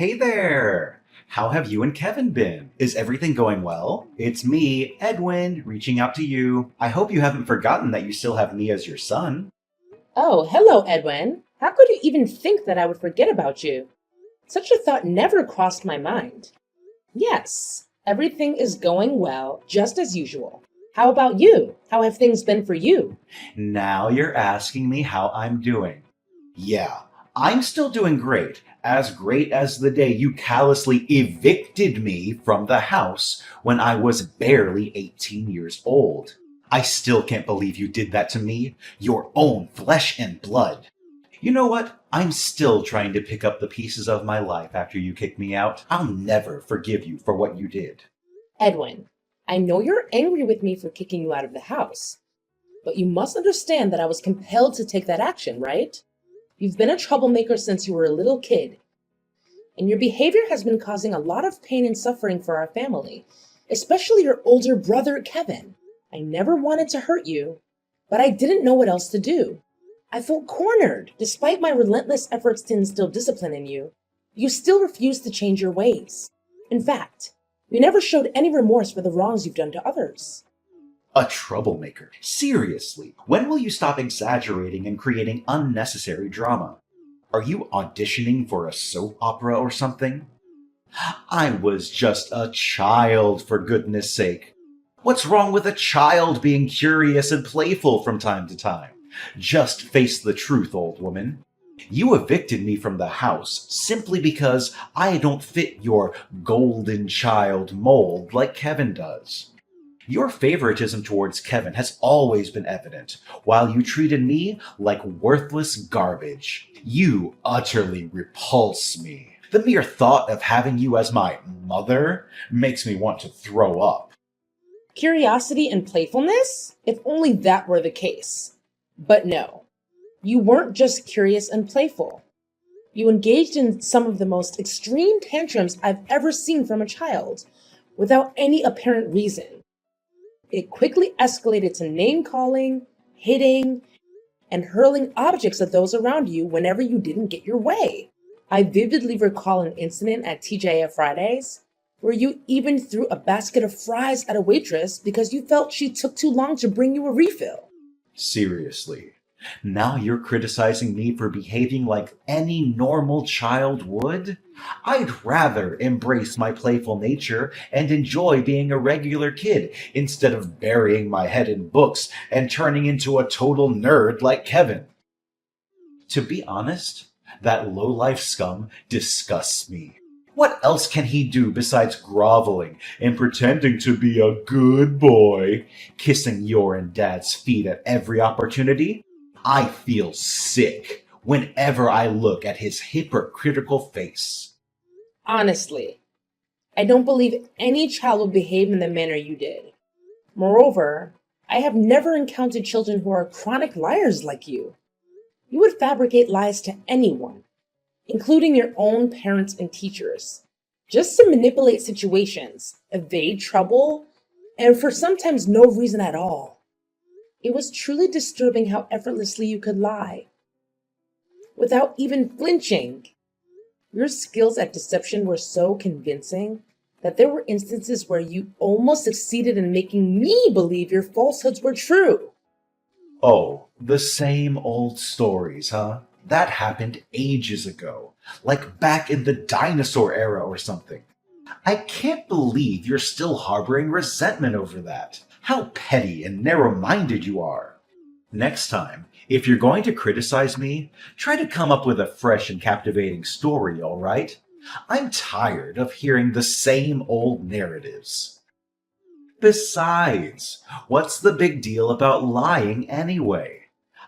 Hey there! How have you and Kevin been? Is everything going well? It's me, Edwin, reaching out to you. I hope you haven't forgotten that you still have me as your son. Oh, hello, Edwin. How could you even think that I would forget about you? Such a thought never crossed my mind. Yes, everything is going well, just as usual. How about you? How have things been for you? Now you're asking me how I'm doing. Yeah, I'm still doing great as the day you callously evicted me from the house when I was barely 18 years old. I still can't believe you did that to me, your own flesh and blood. You know what? I'm still trying to pick up the pieces of my life after you kicked me out. I'll never forgive you for what you did. Edwin, I know you're angry with me for kicking you out of the house, but you must understand that I was compelled to take that action, right? You've been a troublemaker since you were a little kid, and your behavior has been causing a lot of pain and suffering for our family, especially your older brother, Kevin. I never wanted to hurt you, but I didn't know what else to do. I felt cornered. Despite my relentless efforts to instill discipline in you, you still refused to change your ways. In fact, you never showed any remorse for the wrongs you've done to others. A troublemaker. Seriously, when will you stop exaggerating and creating unnecessary drama? Are you auditioning for a soap opera or something? I was just a child, for goodness sake. What's wrong with a child being curious and playful from time to time? Just face the truth, old woman. You evicted me from the house simply because I don't fit your golden child mold like Kevin does. Your favoritism towards Kevin has always been evident, while you treated me like worthless garbage. You utterly repulse me. The mere thought of having you as my mother makes me want to throw up. Curiosity and playfulness? If only that were the case. But no, you weren't just curious and playful. You engaged in some of the most extreme tantrums I've ever seen from a child, without any apparent reason. It quickly escalated to name calling, hitting, and hurling objects at those around you whenever you didn't get your way. I vividly recall an incident at TJF Fridays where you even threw a basket of fries at a waitress because you felt she took too long to bring you a refill. Seriously. Now you're criticizing me for behaving like any normal child would? I'd rather embrace my playful nature and enjoy being a regular kid instead of burying my head in books and turning into a total nerd like Kevin. To be honest, that low-life scum disgusts me. What else can he do besides groveling and pretending to be a good boy, kissing your and dad's feet at every opportunity? I feel sick whenever I look at his hypocritical face. Honestly, I don't believe any child would behave in the manner you did. Moreover, I have never encountered children who are chronic liars like you. You would fabricate lies to anyone, including your own parents and teachers, just to manipulate situations, evade trouble, and for sometimes no reason at all. It was truly disturbing how effortlessly you could lie, without even flinching. Your skills at deception were so convincing that there were instances where you almost succeeded in making me believe your falsehoods were true. Oh, the same old stories, huh? That happened ages ago, like back in the dinosaur era or something. I can't believe you're still harboring resentment over that. How petty and narrow minded you are. Next time, if you're going to criticize me, try to come up with a fresh and captivating story, all right? I'm tired of hearing the same old narratives. Besides, what's the big deal about lying anyway?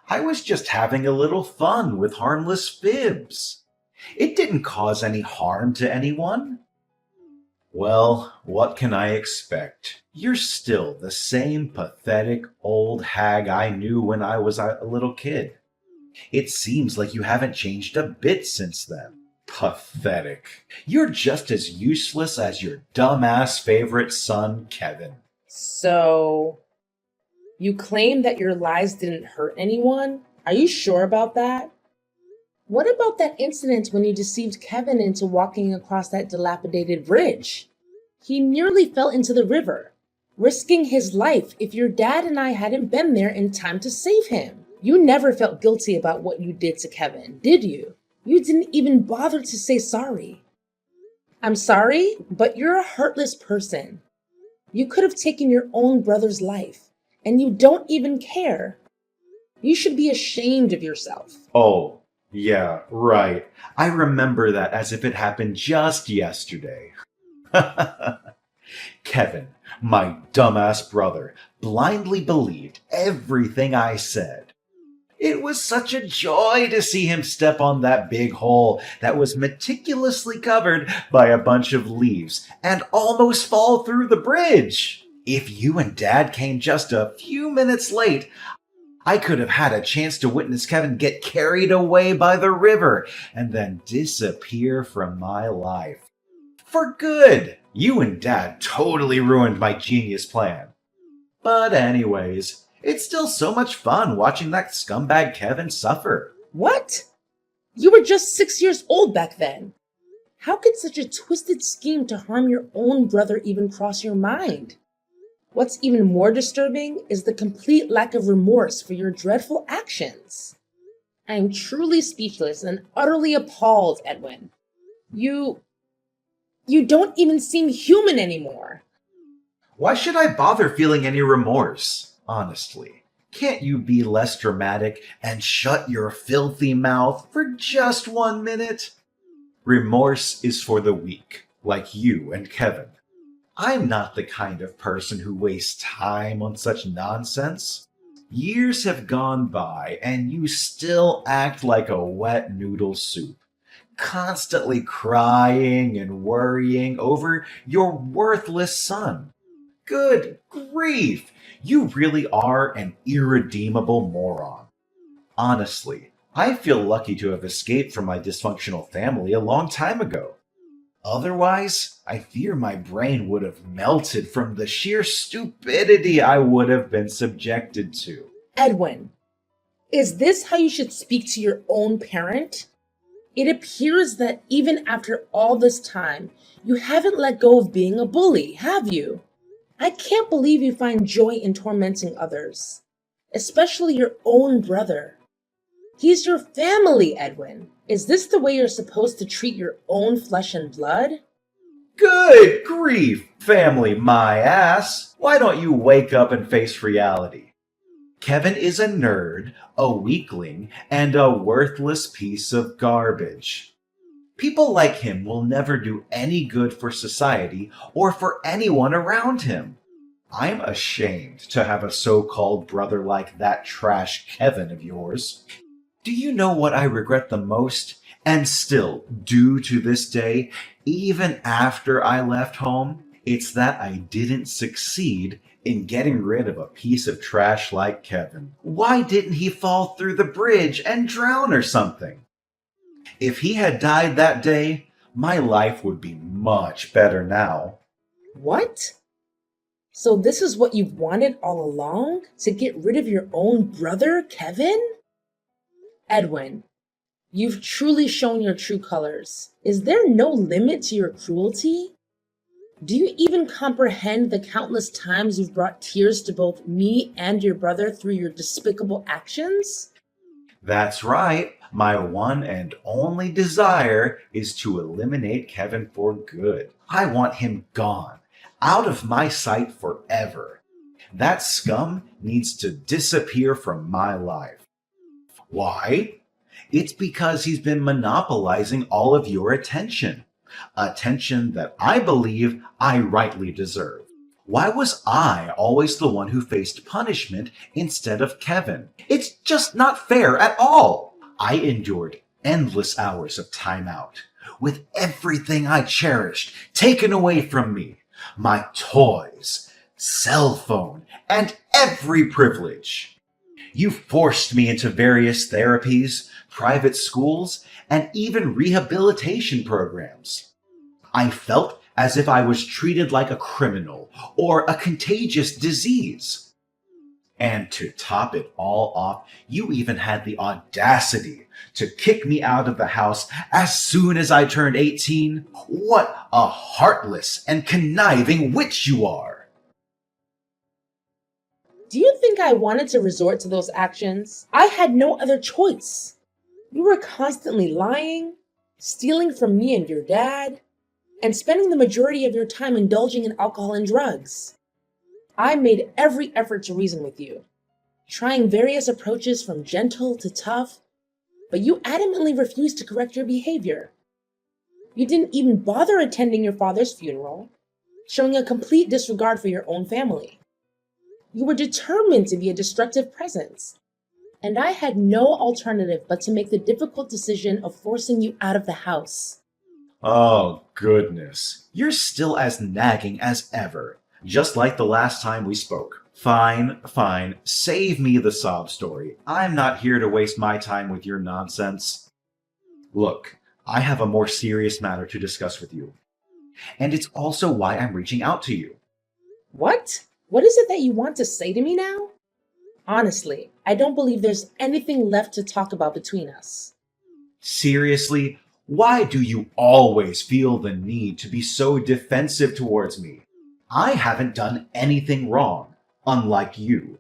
I was just having a little fun with harmless fibs. It didn't cause any harm to anyone. Well, what can I expect? You're still the same pathetic old hag I knew when I was a little kid. It seems like you haven't changed a bit since then. Pathetic. You're just as useless as your dumbass favorite son, Kevin. So, you claim that your lies didn't hurt anyone? Are you sure about that? What about that incident when you deceived Kevin into walking across that dilapidated bridge? He nearly fell into the river, risking his life if your dad and I hadn't been there in time to save him. You never felt guilty about what you did to Kevin, did you? You didn't even bother to say sorry. I'm sorry, but you're a heartless person. You could have taken your own brother's life, and you don't even care. You should be ashamed of yourself. Oh, yeah, right. I remember that as if it happened just yesterday. Kevin, my dumbass brother, blindly believed everything I said. It was such a joy to see him step on that big hole that was meticulously covered by a bunch of leaves and almost fall through the bridge. If you and Dad came just a few minutes late, I could have had a chance to witness Kevin get carried away by the river and then disappear from my life. For good! You and Dad totally ruined my genius plan. But anyways, it's still so much fun watching that scumbag Kevin suffer. What? You were just 6 years old back then. How could such a twisted scheme to harm your own brother even cross your mind? What's even more disturbing is the complete lack of remorse for your dreadful actions. I am truly speechless and utterly appalled, Edwin. You don't even seem human anymore. Why should I bother feeling any remorse, honestly? Can't you be less dramatic and shut your filthy mouth for just 1 minute? Remorse is for the weak, like you and Kevin. I'm not the kind of person who wastes time on such nonsense. Years have gone by and you still act like a wet noodle soup, constantly crying and worrying over your worthless son. Good grief! You really are an irredeemable moron. Honestly, I feel lucky to have escaped from my dysfunctional family a long time ago. Otherwise, I fear my brain would have melted from the sheer stupidity I would have been subjected to. Edwin, is this how you should speak to your own parent? It appears that even after all this time, you haven't let go of being a bully, have you? I can't believe you find joy in tormenting others, especially your own brother. He's your family, Edwin. Is this the way you're supposed to treat your own flesh and blood? Good grief, family, my ass! Why don't you wake up and face reality? Kevin is a nerd, a weakling, and a worthless piece of garbage. People like him will never do any good for society or for anyone around him. I'm ashamed to have a so-called brother like that trash Kevin of yours. Do you know what I regret the most, and still do to this day, even after I left home? It's that I didn't succeed in getting rid of a piece of trash like Kevin. Why didn't he fall through the bridge and drown or something? If he had died that day, my life would be much better now. What? So this is what you've wanted all along? To get rid of your own brother, Kevin? Edwin, you've truly shown your true colors. Is there no limit to your cruelty? Do you even comprehend the countless times you've brought tears to both me and your brother through your despicable actions? That's right. My one and only desire is to eliminate Kevin for good. I want him gone, out of my sight forever. That scum needs to disappear from my life. Why? It's because he's been monopolizing all of your attention. Attention that I believe I rightly deserve. Why was I always the one who faced punishment instead of Kevin? It's just not fair at all. I endured endless hours of time out, with everything I cherished taken away from me. My toys, cell phone, and every privilege. You forced me into various therapies, private schools, and even rehabilitation programs. I felt as if I was treated like a criminal or a contagious disease. And to top it all off, you even had the audacity to kick me out of the house as soon as I turned 18. What a heartless and conniving witch you are! Do you think I wanted to resort to those actions? I had no other choice. You were constantly lying, stealing from me and your dad, and spending the majority of your time indulging in alcohol and drugs. I made every effort to reason with you, trying various approaches from gentle to tough, but you adamantly refused to correct your behavior. You didn't even bother attending your father's funeral, showing a complete disregard for your own family. You were determined to be a destructive presence, and I had no alternative but to make the difficult decision of forcing you out of the house. Oh, goodness. You're still as nagging as ever, just like the last time we spoke. Fine, fine. Save me the sob story. I'm not here to waste my time with your nonsense. Look, I have a more serious matter to discuss with you. And it's also why I'm reaching out to you. What? What is it that you want to say to me now? Honestly, I don't believe there's anything left to talk about between us. Seriously, why do you always feel the need to be so defensive towards me? I haven't done anything wrong, unlike you.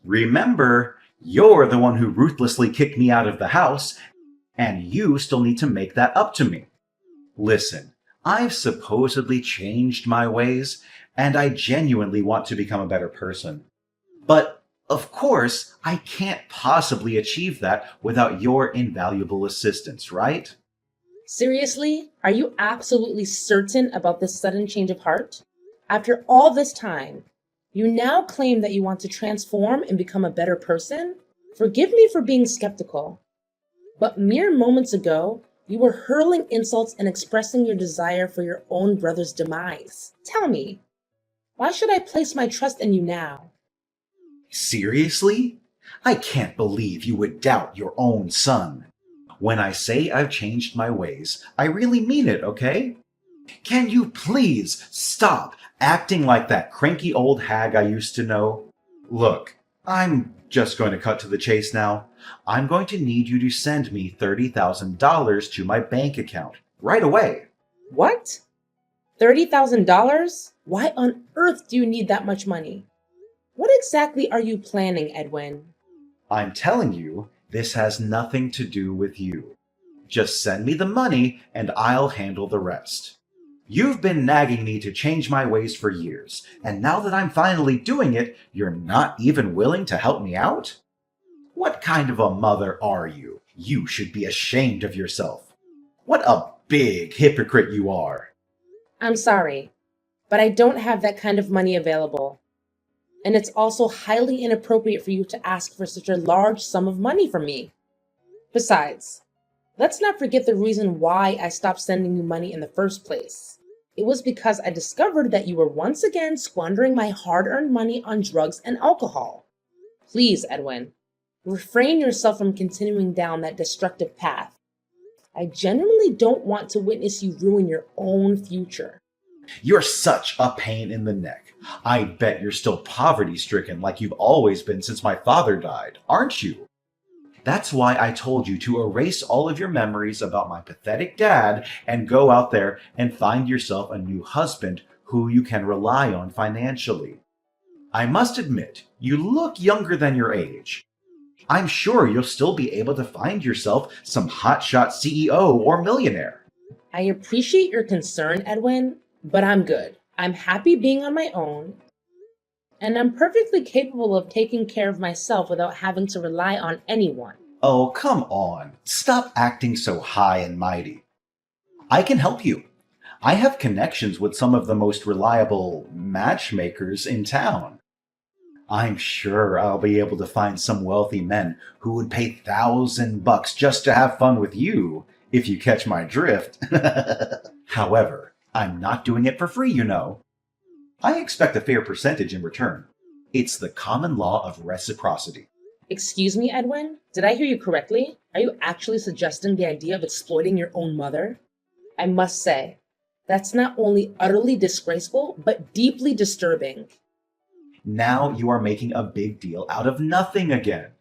Remember, you're the one who ruthlessly kicked me out of the house, and you still need to make that up to me. Listen, I've supposedly changed my ways, and I genuinely want to become a better person. But, of course, I can't possibly achieve that without your invaluable assistance, right? Seriously? Are you absolutely certain about this sudden change of heart? After all this time, you now claim that you want to transform and become a better person? Forgive me for being skeptical, but mere moments ago, you were hurling insults and expressing your desire for your own brother's demise. Tell me, why should I place my trust in you now? Seriously? I can't believe you would doubt your own son. When I say I've changed my ways, I really mean it, okay? Can you please stop acting like that cranky old hag I used to know? Look, I'm just going to cut to the chase now. I'm going to need you to send me $30,000 to my bank account right away. What? $30,000? Why on earth do you need that much money? What exactly are you planning, Edwin? I'm telling you, this has nothing to do with you. Just send me the money and I'll handle the rest. You've been nagging me to change my ways for years, and now that I'm finally doing it, you're not even willing to help me out? What kind of a mother are you? You should be ashamed of yourself. What a big hypocrite you are. I'm sorry, but I don't have that kind of money available. And it's also highly inappropriate for you to ask for such a large sum of money from me. Besides, let's not forget the reason why I stopped sending you money in the first place. It was because I discovered that you were once again squandering my hard-earned money on drugs and alcohol. Please, Edwin, refrain yourself from continuing down that destructive path. I genuinely don't want to witness you ruin your own future. You're such a pain in the neck. I bet you're still poverty-stricken like you've always been since my father died, aren't you? That's why I told you to erase all of your memories about my pathetic dad and go out there and find yourself a new husband who you can rely on financially. I must admit, you look younger than your age. I'm sure you'll still be able to find yourself some hotshot CEO or millionaire. I appreciate your concern, Edwin, but I'm good. I'm happy being on my own, and I'm perfectly capable of taking care of myself without having to rely on anyone. Oh, come on. Stop acting so high and mighty. I can help you. I have connections with some of the most reliable matchmakers in town. I'm sure I'll be able to find some wealthy men who would pay $1,000 just to have fun with you, if you catch my drift. However, I'm not doing it for free, you know. I expect a fair percentage in return. It's the common law of reciprocity. Excuse me, Edwin? Did I hear you correctly? Are you actually suggesting the idea of exploiting your own mother? I must say, that's not only utterly disgraceful, but deeply disturbing. Now you are making a big deal out of nothing again.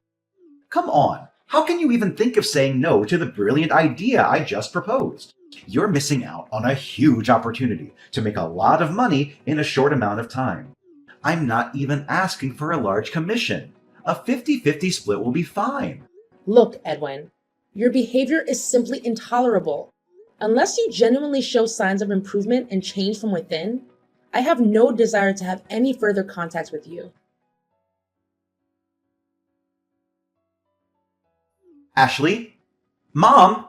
Come on, how can you even think of saying no to the brilliant idea I just proposed? You're missing out on a huge opportunity to make a lot of money in a short amount of time. I'm not even asking for a large commission. A 50-50 split will be fine. Look, Edwin, your behavior is simply intolerable. Unless you genuinely show signs of improvement and change from within, I have no desire to have any further contact with you. Ashley? Mom?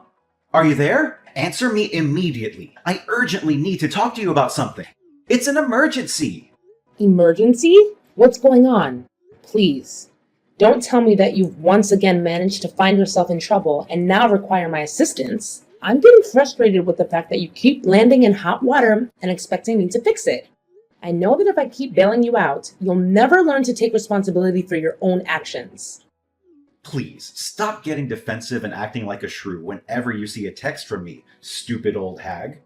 Are you there? Answer me immediately. I urgently need to talk to you about something. It's an emergency. Emergency? What's going on? Please, don't tell me that you've once again managed to find yourself in trouble and now require my assistance. I'm getting frustrated with the fact that you keep landing in hot water and expecting me to fix it. I know that if I keep bailing you out, you'll never learn to take responsibility for your own actions. Please, stop getting defensive and acting like a shrew whenever you see a text from me, stupid old hag.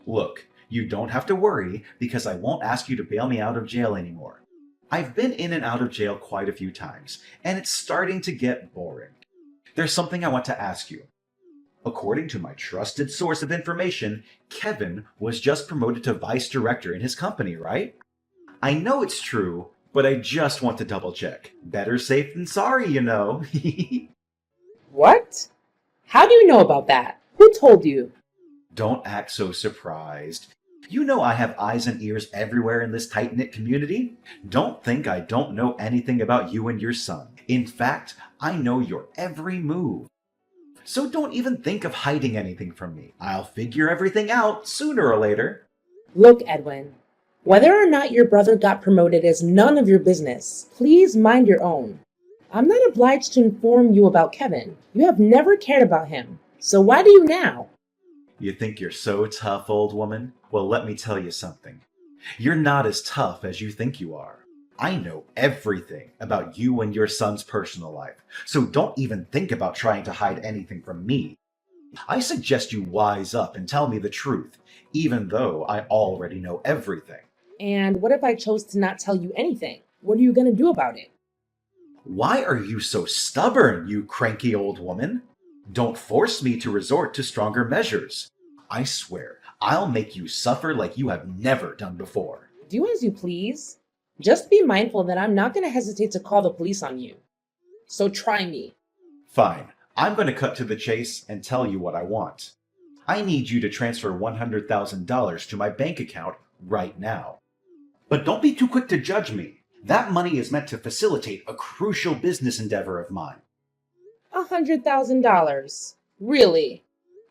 Look, you don't have to worry because I won't ask you to bail me out of jail anymore. I've been in and out of jail quite a few times, and it's starting to get boring. There's something I want to ask you. According to my trusted source of information, Kevin was just promoted to vice director in his company, right? I know it's true, but I just want to double check. Better safe than sorry, you know. What? How do you know about that? Who told you? Don't act so surprised. You know I have eyes and ears everywhere in this tight-knit community. Don't think I don't know anything about you and your son. In fact, I know your every move. So don't even think of hiding anything from me. I'll figure everything out sooner or later. Look, Edwin, whether or not your brother got promoted is none of your business. Please mind your own. I'm not obliged to inform you about Kevin. You have never cared about him. So why do you now? You think you're so tough, old woman? Well, let me tell you something. You're not as tough as you think you are. I know everything about you and your son's personal life, so don't even think about trying to hide anything from me. I suggest you wise up and tell me the truth, even though I already know everything. And what if I chose to not tell you anything? What are you going to do about it? Why are you so stubborn, you cranky old woman? Don't force me to resort to stronger measures. I swear, I'll make you suffer like you have never done before. Do as you please. Just be mindful that I'm not going to hesitate to call the police on you. So try me. Fine. I'm going to cut to the chase and tell you what I want. I need you to transfer $100,000 to my bank account right now. But don't be too quick to judge me. That money is meant to facilitate a crucial business endeavor of mine. $100,000? Really?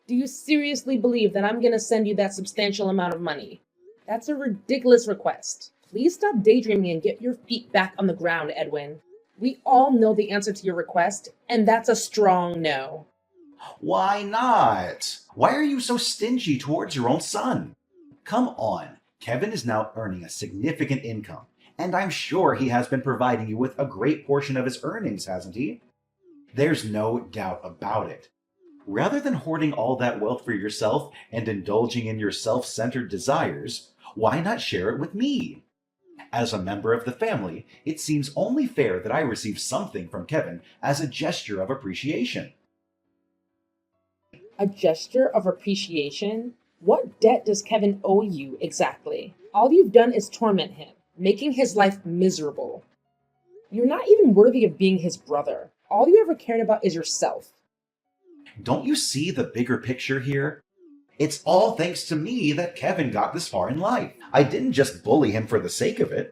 Do you seriously believe that I'm going to send you that substantial amount of money? That's a ridiculous request. Please stop daydreaming and get your feet back on the ground, Edwin. We all know the answer to your request, and that's a strong no. Why not? Why are you so stingy towards your own son? Come on, Kevin is now earning a significant income, and I'm sure he has been providing you with a great portion of his earnings, hasn't he? There's no doubt about it. Rather than hoarding all that wealth for yourself and indulging in your self-centered desires, why not share it with me? As a member of the family, it seems only fair that I receive something from Kevin as a gesture of appreciation. A gesture of appreciation? What debt does Kevin owe you exactly? All you've done is torment him, making his life miserable. You're not even worthy of being his brother. All you ever cared about is yourself. Don't you see the bigger picture here? It's all thanks to me that Kevin got this far in life. I didn't just bully him for the sake of it.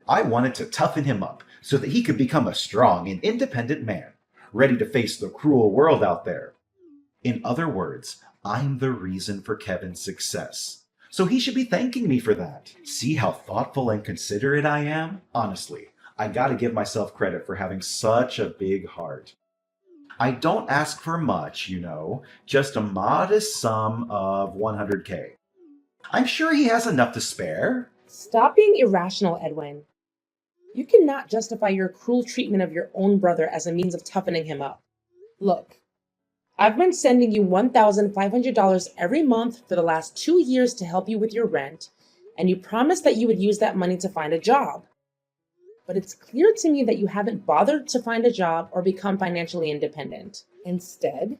I wanted to toughen him up so that he could become a strong and independent man, ready to face the cruel world out there. In other words, I'm the reason for Kevin's success. So he should be thanking me for that. See how thoughtful and considerate I am? Honestly, I gotta give myself credit for having such a big heart. I don't ask for much, you know, just a modest sum of $100K. I'm sure he has enough to spare. Stop being irrational, Edwin. You cannot justify your cruel treatment of your own brother as a means of toughening him up. Look, I've been sending you $1,500 every month for the last 2 years to help you with your rent, and you promised that you would use that money to find a job. but it's clear to me that you haven't bothered to find a job or become financially independent. Instead,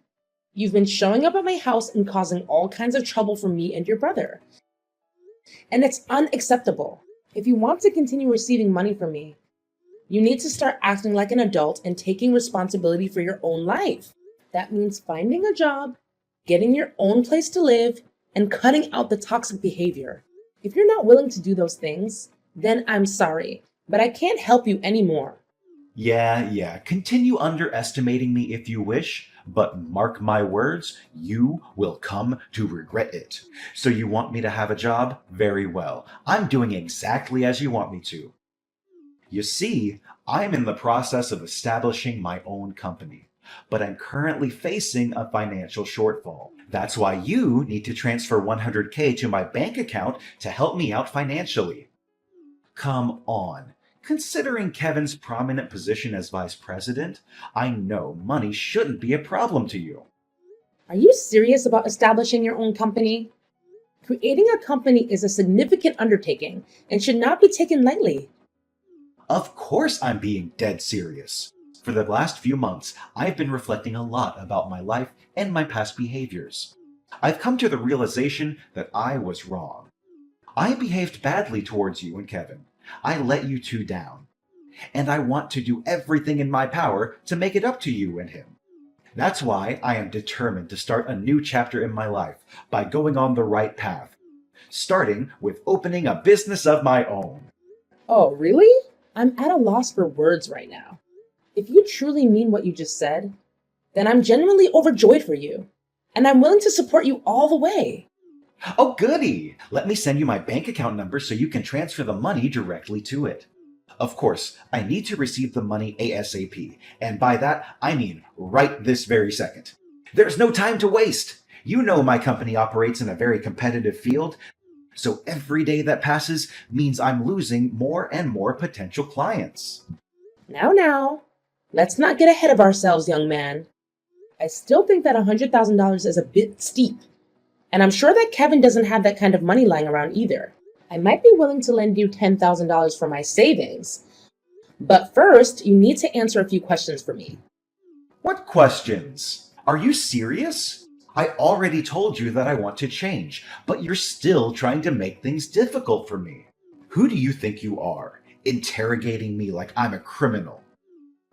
you've been showing up at my house and causing all kinds of trouble for me and your brother. And it's unacceptable. If you want to continue receiving money from me, you need to start acting like an adult and taking responsibility for your own life. That means finding a job, getting your own place to live, and cutting out the toxic behavior. If you're not willing to do those things, then I'm sorry, but I can't help you anymore. Yeah, continue underestimating me if you wish, but mark my words, you will come to regret it. So you want me to have a job? Very well. I'm doing exactly as you want me to. You see, I'm in the process of establishing my own company, but I'm currently facing a financial shortfall. That's why you need to transfer $100K to my bank account to help me out financially. Come on. Considering Kevin's prominent position as vice president, I know money shouldn't be a problem to you. Are you serious about establishing your own company? Creating a company is a significant undertaking and should not be taken lightly. Of course I'm being dead serious. For the last few months, I've been reflecting a lot about my life and my past behaviors. I've come to the realization that I was wrong. I behaved badly towards you and Kevin. I let you two down. And I want to do everything in my power to make it up to you and him. That's why I am determined to start a new chapter in my life by going on the right path, starting with opening a business of my own. Oh, really? I'm at a loss for words right now. If you truly mean what you just said, then I'm genuinely overjoyed for you, and I'm willing to support you all the way. Oh, goody! Let me send you my bank account number so you can transfer the money directly to it. Of course, I need to receive the money ASAP, and by that, I mean right this very second. There's no time to waste. You know my company operates in a very competitive field, so every day that passes means I'm losing more and more potential clients. Now, let's not get ahead of ourselves, young man. I still think that $100,000 is a bit steep, and I'm sure that Kevin doesn't have that kind of money lying around either. I might be willing to lend you $10,000 for my savings, but first, you need to answer a few questions for me. What questions? Are you serious? I already told you that I want to change, but you're still trying to make things difficult for me. Who do you think you are, interrogating me like I'm a criminal?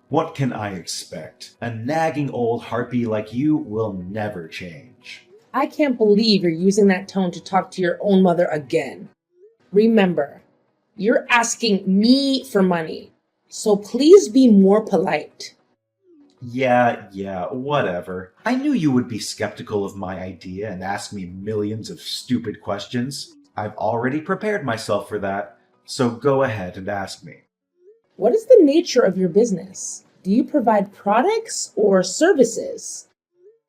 What can I expect? A nagging old harpy like you will never change. I can't believe you're using that tone to talk to your own mother again. Remember, you're asking me for money, so please be more polite. Yeah, whatever. I knew you would be skeptical of my idea and ask me millions of stupid questions. I've already prepared myself for that, so go ahead and ask me. What is the nature of your business? Do you provide products or services?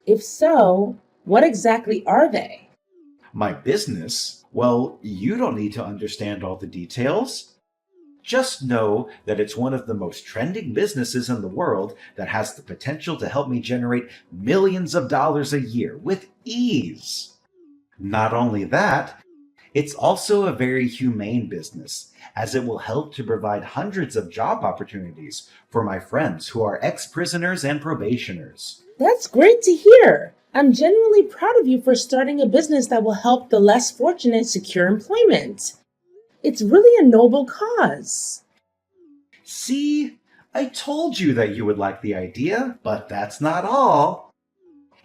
If so, what exactly are they? My business? Well, you don't need to understand all the details. Just know that it's one of the most trending businesses in the world that has the potential to help me generate millions of dollars a year with ease. Not only that, it's also a very humane business, as it will help to provide hundreds of job opportunities for my friends who are ex-prisoners and probationers. That's great to hear. I'm genuinely proud of you for starting a business that will help the less fortunate secure employment. It's really a noble cause. See? I told you that you would like the idea, but that's not all.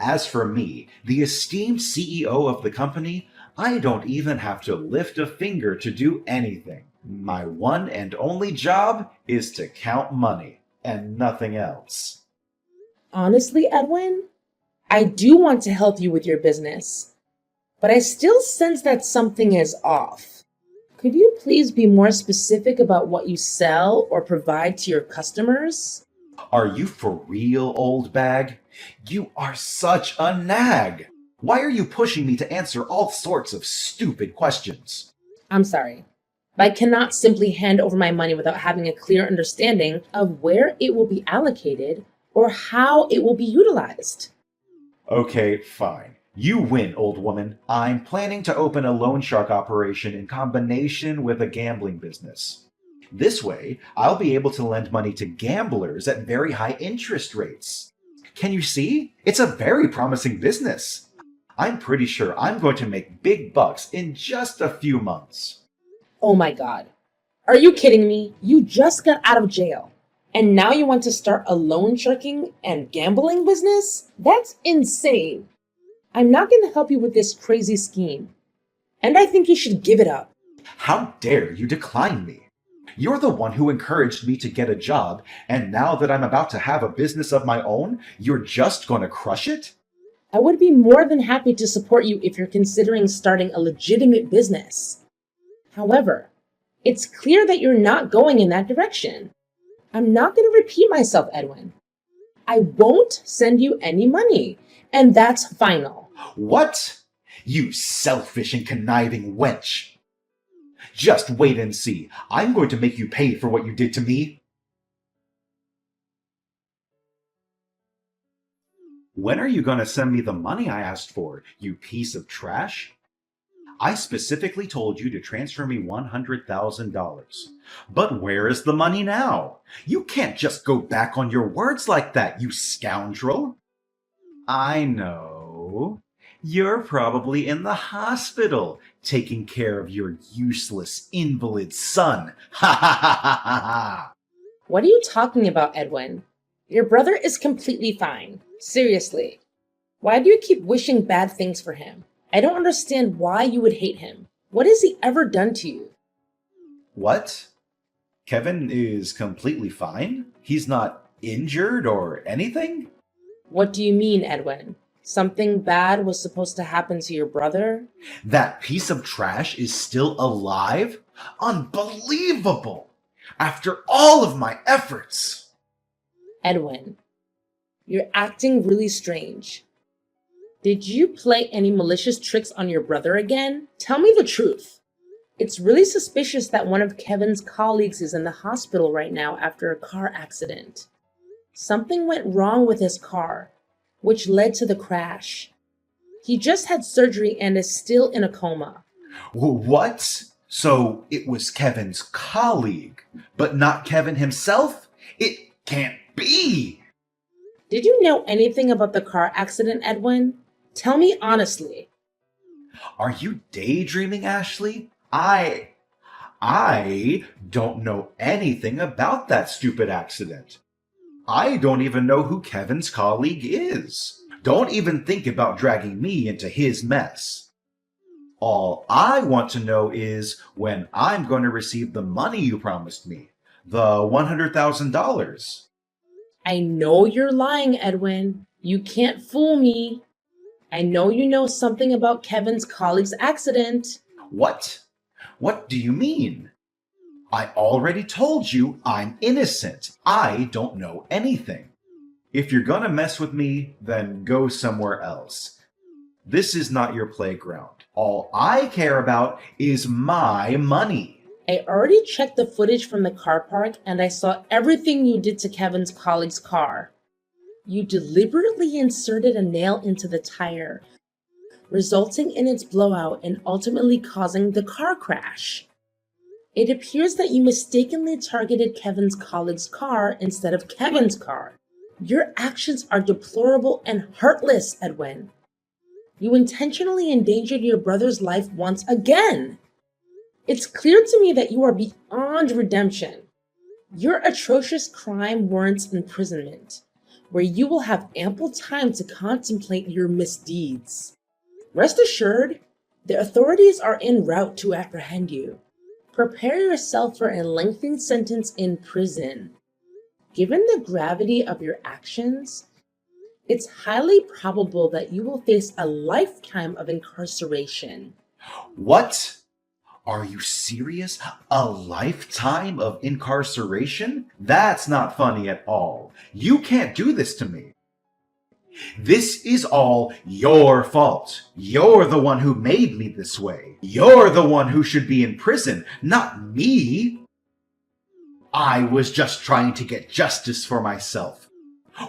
As for me, the esteemed CEO of the company, I don't even have to lift a finger to do anything. My one and only job is to count money, and nothing else. Honestly, Edwin, I do want to help you with your business, but I still sense that something is off. Could you please be more specific about what you sell or provide to your customers? Are you for real, old bag? You are such a nag! Why are you pushing me to answer all sorts of stupid questions? I'm sorry, but I cannot simply hand over my money without having a clear understanding of where it will be allocated or how it will be utilized. Okay, fine. You win, old woman. I'm planning to open a loan shark operation in combination with a gambling business. This way, I'll be able to lend money to gamblers at very high interest rates. Can you see? It's a very promising business. I'm pretty sure I'm going to make big bucks in just a few months. Oh my god. Are you kidding me? You just got out of jail. And now you want to start a loan sharking and gambling business? That's insane. I'm not going to help you with this crazy scheme. And I think you should give it up. How dare you decline me? You're the one who encouraged me to get a job, and now that I'm about to have a business of my own, you're just going to crush it? I would be more than happy to support you if you're considering starting a legitimate business. However, it's clear that you're not going in that direction. I'm not going to repeat myself, Edwin. I won't send you any money, and that's final. What? You selfish and conniving wench! Just wait and see. I'm going to make you pay for what you did to me. When are you going to send me the money I asked for, you piece of trash? I specifically told you to transfer me $100,000. But where is the money now? You can't just go back on your words like that, you scoundrel. I know. You're probably in the hospital, taking care of your useless invalid son. Ha ha ha ha ha ha! What are you talking about, Edwin? Your brother is completely fine. Seriously. Why do you keep wishing bad things for him? I don't understand why you would hate him. What has he ever done to you? What? Kevin is completely fine? He's not injured or anything? What do you mean, Edwin? Something bad was supposed to happen to your brother? That piece of trash is still alive? Unbelievable! After all of my efforts! Edwin, you're acting really strange. Did you play any malicious tricks on your brother again? Tell me the truth. It's really suspicious that one of Kevin's colleagues is in the hospital right now after a car accident. Something went wrong with his car, which led to the crash. He just had surgery and is still in a coma. What? So it was Kevin's colleague, but not Kevin himself? It can't be! Did you know anything about the car accident, Edwin? Tell me honestly. Are you daydreaming, Ashley? I don't know anything about that stupid accident. I don't even know who Kevin's colleague is. Don't even think about dragging me into his mess. All I want to know is when I'm going to receive the money you promised me, the $100,000. I know you're lying, Edwin. You can't fool me. I know you know something about Kevin's colleague's accident. What? What do you mean? I already told you I'm innocent. I don't know anything. If you're gonna mess with me, then go somewhere else. This is not your playground. All I care about is my money. I already checked the footage from the car park and I saw everything you did to Kevin's colleague's car. You deliberately inserted a nail into the tire, resulting in its blowout and ultimately causing the car crash. It appears that you mistakenly targeted Kevin's colleague's car instead of Kevin's car. Your actions are deplorable and heartless, Edwin. You intentionally endangered your brother's life once again. It's clear to me that you are beyond redemption. Your atrocious crime warrants imprisonment, where you will have ample time to contemplate your misdeeds. Rest assured, the authorities are en route to apprehend you. Prepare yourself for a lengthy sentence in prison. Given the gravity of your actions, it's highly probable that you will face a lifetime of incarceration. What? Are you serious? A lifetime of incarceration? That's not funny at all. You can't do this to me. This is all your fault. You're the one who made me this way. You're the one who should be in prison, not me. I was just trying to get justice for myself.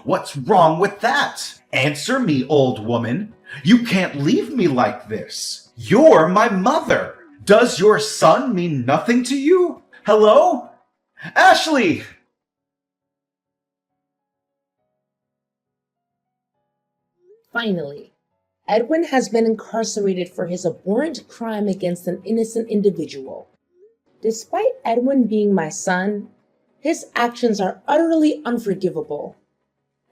What's wrong with that? Answer me, old woman. You can't leave me like this. You're my mother. Does your son mean nothing to you? Hello? Ashley! Finally, Edwin has been incarcerated for his abhorrent crime against an innocent individual. Despite Edwin being my son, his actions are utterly unforgivable.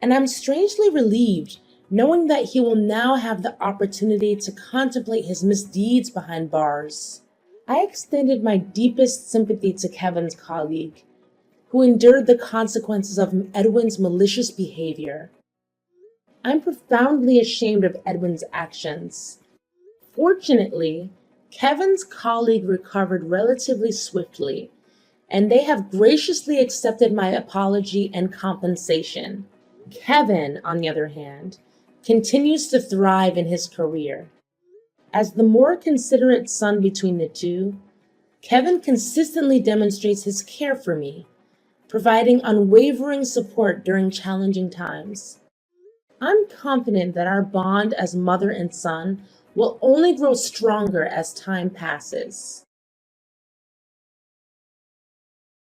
And I'm strangely relieved knowing that he will now have the opportunity to contemplate his misdeeds behind bars. I extended my deepest sympathy to Kevin's colleague, who endured the consequences of Edwin's malicious behavior. I'm profoundly ashamed of Edwin's actions. Fortunately, Kevin's colleague recovered relatively swiftly, and they have graciously accepted my apology and compensation. Kevin, on the other hand, continues to thrive in his career. As the more considerate son between the two, Kevin consistently demonstrates his care for me, providing unwavering support during challenging times. I'm confident that our bond as mother and son will only grow stronger as time passes.